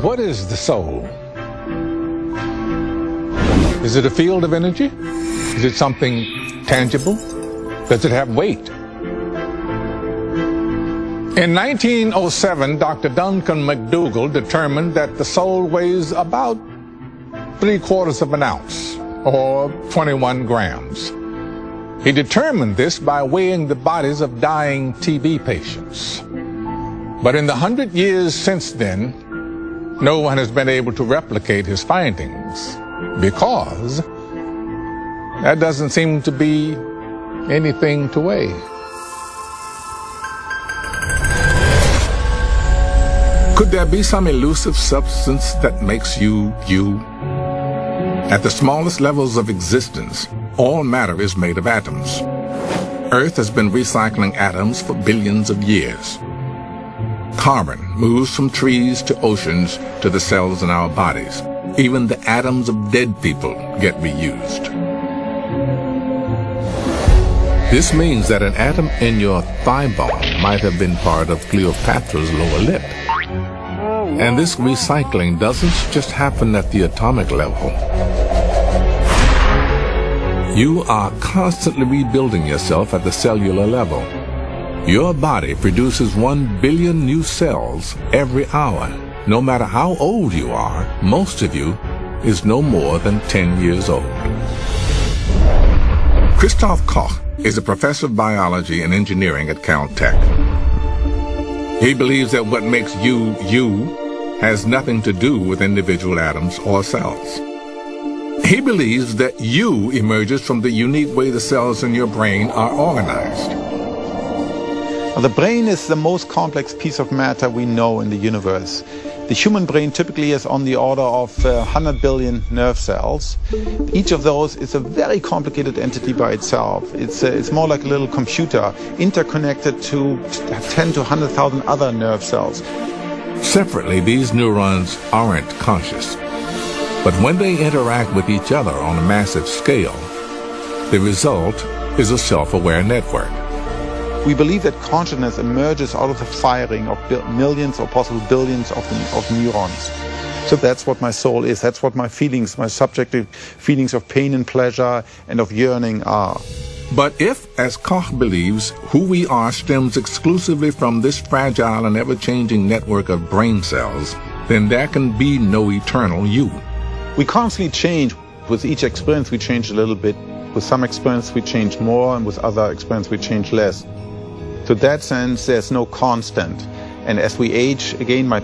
What is the soul? Is it a field of energy? Is it something tangible? Does it have weight? In 1907, Dr. Duncan McDougall determined that the soul weighs about 3/4 of an ounce, or 21 grams. He determined this by weighing the bodies of dying TB patients. But in the 100 years since then, no one has been able to replicate his findings, because that doesn't seem to be anything to weigh. Could there be some elusive substance that makes you, you? At the smallest levels of existence, all matter is made of atoms. Earth has been recycling atoms for billions of years. Carbon moves from trees to oceans to the cells in our bodies. Even the atoms of dead people get reused. This means that an atom in your thigh bone might have been part of Cleopatra's lower lip. And this recycling doesn't just happen at the atomic level. You are constantly rebuilding yourself at the cellular level. Your body produces 1 billion new cells every hour. No matter how old you are, most of you is no more than 10 years old. Christoph Koch is a professor of biology and engineering at Caltech. He believes that what makes you, you, has nothing to do with individual atoms or cells. He believes that you emerges from the unique way the cells in your brain are organized. The brain is the most complex piece of matter we know in the universe. The human brain typically is on the order of 100 billion nerve cells. Each of those is a very complicated entity by itself. It's more like a little computer, interconnected to 10 to 100,000 other nerve cells. Separately, these neurons aren't conscious. But when they interact with each other on a massive scale, the result is a self-aware network. We believe that consciousness emerges out of the firing of millions or possibly billions of neurons. So that's what my soul is. That's what my feelings, my subjective feelings of pain and pleasure and of yearning are. But if, as Koch believes, who we are stems exclusively from this fragile and ever-changing network of brain cells, then there can be no eternal you. We constantly change. With each experience we change a little bit. With some experience we change more, and with other experience we change less. To that sense, there's no constant. And as we age, again, my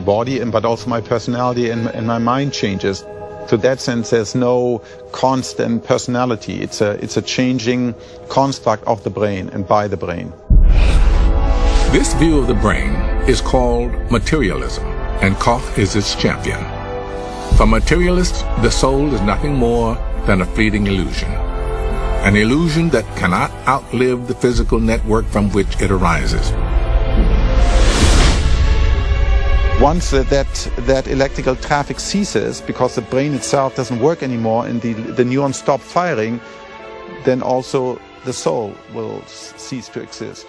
body, but also my personality and my mind changes. To that sense, there's no constant personality. It's a changing construct of the brain and by the brain. This view of the brain is called materialism, and Koch is its champion. For materialists, the soul is nothing more than a fleeting illusion. An illusion that cannot outlive the physical network from which it arises. Once that electrical traffic ceases, because the brain itself doesn't work anymore and the neurons stop firing, then also the soul will cease to exist.